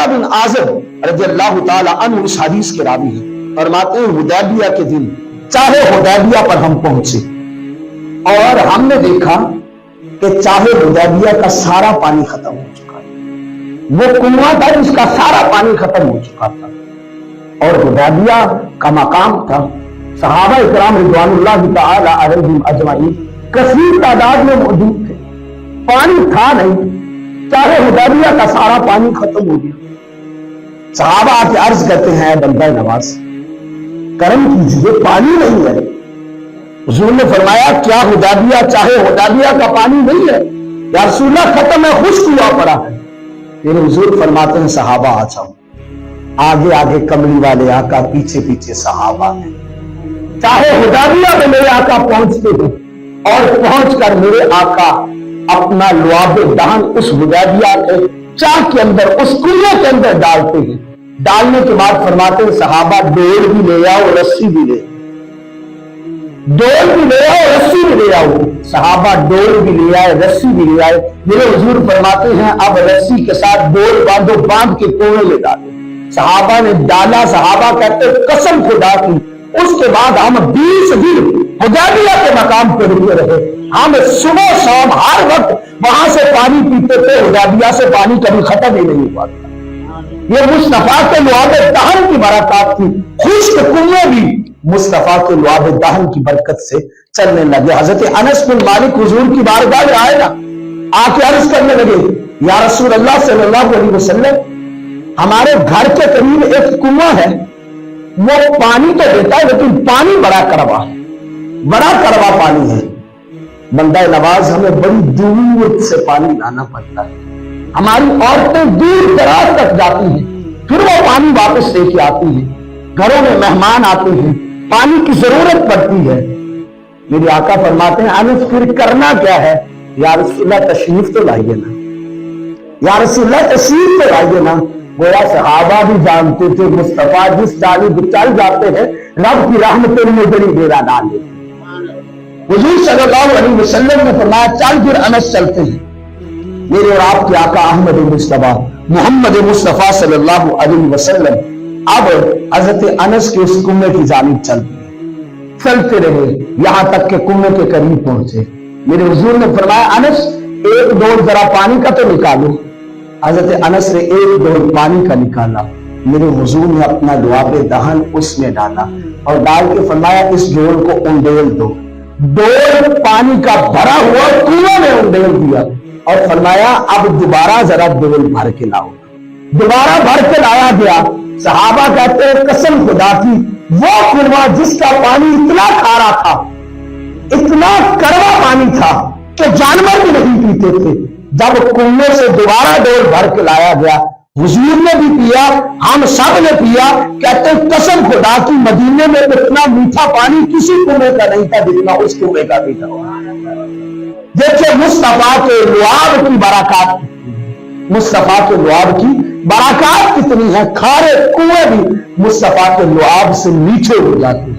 بن عازب رضی اللہ تعالی عنہ اس حدیث کے راوی ہیں، فرماتے ہیں حدیبیہ کے دن چاہے حدیبیہ پر ہم پہنچے اور ہم نے دیکھا کہ چاہے حدیبیہ کا سارا پانی ختم ہو چکا ہے، وہ کنواں تھا جس کا سارا پانی ختم ہو چکا تھا، اور حدیبیہ کا مقام تھا، صحابہ اکرام رضوان اللہ تعالی علیہم اجمعین کثیر تعداد میں موجود تھے، پانی تھا نہیں، چاہے حدیبیہ کا سارا پانی ختم ہو گیا۔ صحابہ آ کے عرض کرتے ہیں بندہ نواز کرم کیجیے، پانی نہیں ہے۔ حضور نے فرمایا کیا حدیبیہ چاہے حدیبیہ کا پانی نہیں ہے؟ یا رسول اللہ ختم ہے، خشک ہوا پڑا ہے۔ پھر حضور فرماتے ہیں صحابہ آ جاؤ، آگے آگے کملی والے آقا، پیچھے پیچھے صحابہ ہیں۔ چاہے حدیبیہ میں میرے آقا پہنچتے ہیں اور پہنچ کر میرے آقا اپنا لعاب دہن اس حدیبیہ کے چاہ کے اندر، اس کنویں کے اندر ڈالتے ہیں۔ ڈالنے کے بعد فرماتے ہیں صحابہ ڈول بھی لے آؤ، رسی بھی لے، ڈول بھی لے آؤ، رسی بھی لے آؤ۔ صحابہ ڈول بھی لے آئے، رسی بھی لے آئے۔ میرے حضور فرماتے ہیں اب رسی کے ساتھ ڈول باندھو، باندھ کے کنویں میں ڈالو۔ صحابہ نے ڈالا، صحابہ کہتے قسم خدا کی اس کے بعد ہم 20 دن حدیبیہ کے مقام پہ رکے رہے، ہم صبح شام ہر وقت وہاں سے پانی پیتے تھے، حدیبیہ سے پانی کبھی ختم ہی نہیں ہوا تھا۔ یہ مصطفیٰ کے لعاب دہن کی برکات تھی، خشک کنویں بھی مصطفیٰ کے لعاب دہن کی برکت سے چلنے لگے۔ حضرت انس بن مالک حضور کی بارگاہ میں آئے نا، آ کے عرض کرنے لگے یا رسول اللہ صلی اللہ علیہ وسلم ہمارے گھر کے قریب ایک کنواں ہے، وہ پانی تو دیتا ہے لیکن پانی بڑا کڑوا ہے، بڑا کڑوا پانی ہے، بندہ نواز ہمیں بڑی دور سے پانی لانا پڑتا ہے، ہماری عورتیں دور دراز تک جاتی ہیں، پھر وہ پانی واپس لے کے آتی ہیں، گھروں میں مہمان آتے ہیں، پانی کی ضرورت پڑتی ہے۔ میرے آقا فرماتے ہیں انس پھر کرنا کیا ہے؟ یا رسول اللہ تشریف تو لائیے نا، یا رسول اللہ تشریف تو لائیے نا۔ گویا صحابہ بھی جانتے تھے مصطفیٰ جس جانب چل جاتے ہیں رب کی رحمتیں میں بڑی ڈیرا ڈال دیتے ہیں۔ حضور صلی اللہ علیہ وسلم نے فرمایا چل پھر انس چلتے ہیں۔ میرے اور آپ کے آقا احمد مصطفیٰ محمد مصطفیٰ صلی اللہ علیہ وسلم اب حضرت انس کے اس کنویں کی جانب چلتے رہے یہاں تک کہ کنویں کے قریب پہنچے۔ میرے حضور نے فرمایا انس ایک ڈول ذرا پانی کا تو نکالو۔ حضرت انس نے ایک ڈول پانی کا نکالا، میرے حضور نے اپنا لعاب دہن اس میں ڈالا اور ڈال کے فرمایا اس ڈول کو انڈیل دو۔ ڈول پانی کا بھرا ہوا کنویں میں انڈیل دیا اور فرمایا اب دوبارہ ذرا ڈول بھر کے لاؤ۔ دوبارہ بھر کے لایا گیا۔ صحابہ کہتے ہیں قسم خدا کی وہ کنواں جس کا پانی اتنا کھارا تھا، اتنا کڑوا پانی تھا کہ جانور بھی نہیں پیتے تھے، جب کنویں سے دوبارہ ڈول بھر کے لایا گیا حضور نے بھی پیا، ہم سب نے پیا۔ کہتے ہیں قسم خدا کی مدینے میں اتنا میٹھا پانی کسی کنویں کا نہیں تھا جتنا اس کنویں کا میٹھا۔ دیکھیں مصطفیٰ کے لعاب کی برکات، مصطفیٰ کے لعاب کی برکات کتنی ہے، کھارے کنویں بھی مصطفیٰ کے لعاب سے میٹھے ہو جاتے ہیں۔